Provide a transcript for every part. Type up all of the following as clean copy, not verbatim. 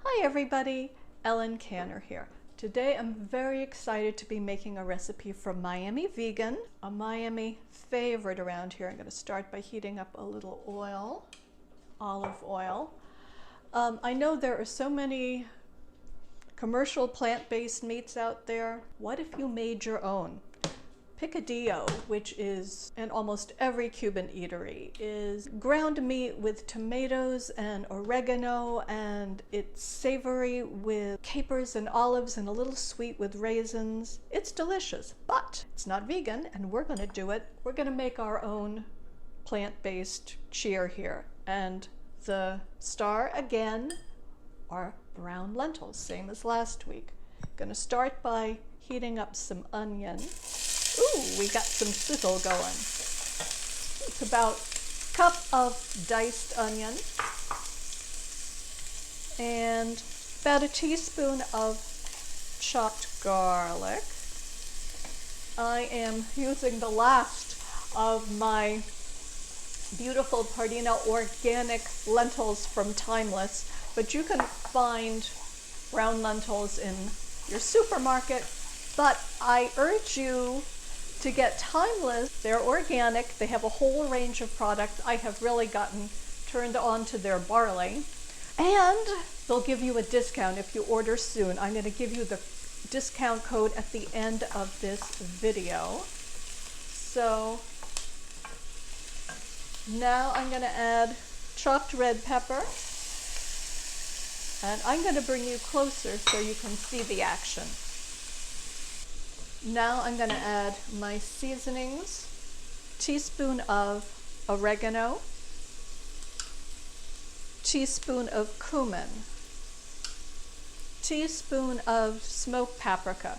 Hi everybody, Ellen Canner here. Today I'm very excited to be making a recipe from Miami Vegan, a Miami favorite around here. I'm going to start by heating up a little oil, olive oil. I know there are so many commercial plant-based meats out there. What if you made your own? Picadillo, which is in almost every Cuban eatery, is ground meat with tomatoes and oregano, and it's savory with capers and olives and a little sweet with raisins. It's delicious, but it's not vegan, and we're going to do it. We're going to make our own plant-based cheer here. And the star, again, are brown lentils, same as last week. Going to start by heating up some onion. Ooh, we got some sizzle going. It's about a cup of diced onion and about a teaspoon of chopped garlic. I am using the last of my beautiful Pardina organic lentils from Timeless, but you can find brown lentils in your supermarket. But I urge you to get Timeless. They're organic. They have a whole range of products. I have really gotten turned on to their barley. And they'll give you a discount if you order soon. I'm going to give you the discount code at the end of this video. So now I'm going to add chopped red pepper. And I'm going to bring you closer so you can see the action. Now I'm going to add my seasonings, teaspoon of oregano, teaspoon of cumin, teaspoon of smoked paprika.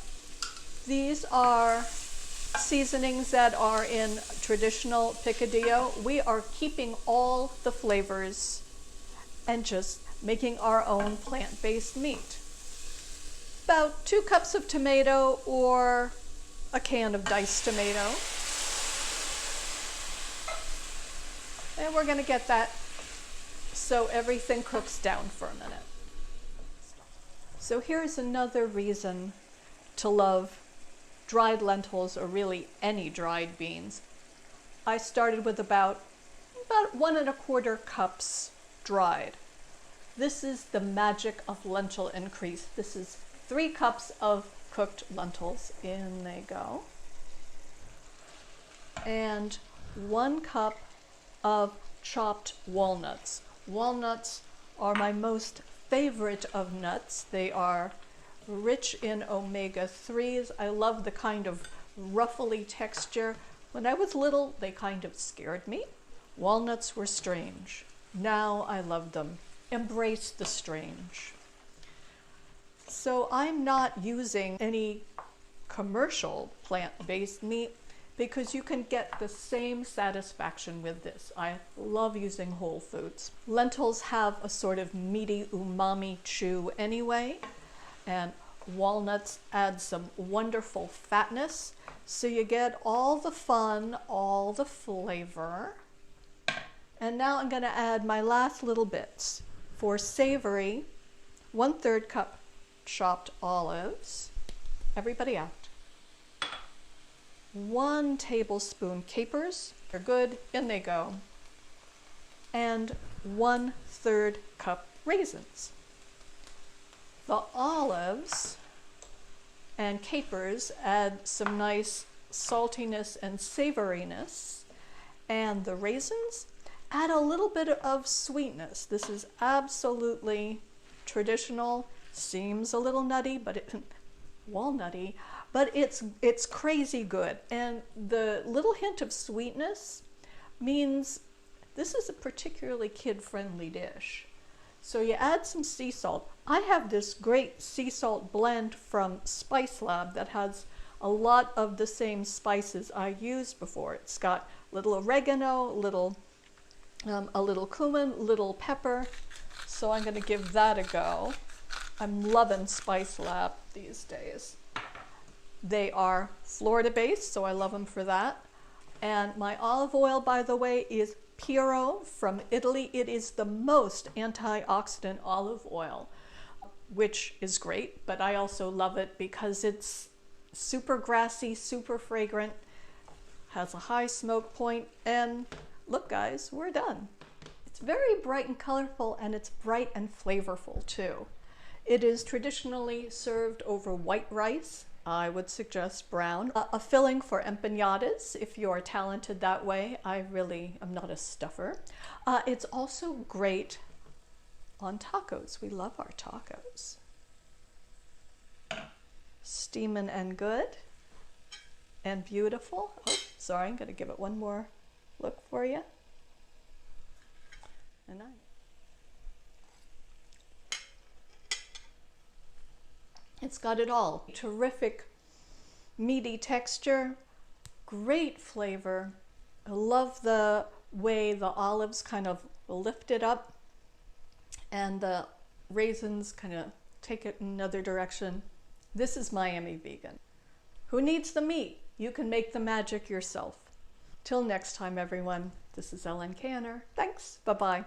These are seasonings that are in traditional Picadillo. We are keeping all the flavors and just making our own plant-based meat. About 2 cups of tomato or a can of diced tomato. And we're going to get that so everything cooks down for a minute. So here's another reason to love dried lentils, or really any dried beans. I started with about 1 1/4 cups dried. This is the magic of lentil increase. This is 3 cups of cooked lentils. In they go. And 1 cup of chopped walnuts. Walnuts are my most favorite of nuts. They are rich in omega-3s. I love the kind of ruffly texture. When I was little, they kind of scared me. Walnuts were strange. Now I love them. Embrace the strange. So I'm not using any commercial plant-based meat because you can get the same satisfaction with this. I love using whole foods. Lentils have a sort of meaty umami chew anyway, and walnuts add some wonderful fatness. So you get all the fun, all the flavor. And now I'm going to add my last little bits. For savory, 1/3 cup chopped olives. Everybody out. 1 tablespoon capers. They're good. In they go. And 1/3 cup raisins. The olives and capers add some nice saltiness and savoriness. And the raisins add a little bit of sweetness. This is absolutely traditional. Seems a little nutty, but walnutty, but it's crazy good. And the little hint of sweetness means this is a particularly kid-friendly dish. So you add some sea salt. I have this great sea salt blend from Spice Lab that has a lot of the same spices I used before. It's got little oregano, a little cumin, little pepper. So I'm going to give that a go. I'm loving Spice Lab these days. They are Florida-based, so I love them for that. And my olive oil, by the way, is Piro from Italy. It is the most antioxidant olive oil, which is great, but I also love it because it's super grassy, super fragrant, has a high smoke point, and look guys, we're done. It's very bright and colorful, and it's bright and flavorful too. It is traditionally served over white rice. I would suggest brown. A filling for empanadas if you are talented that way. I really am not a stuffer. It's also great on tacos. We love our tacos. Steaming and good and beautiful. Oh, sorry, I'm gonna give it one more look for you. And it's got it all. Terrific meaty texture, great flavor. I love the way the olives kind of lift it up and the raisins kind of take it in another direction. This is Miami Vegan. Who needs the meat? You can make the magic yourself. Till next time, everyone, this is Ellen Canner. Thanks, bye-bye.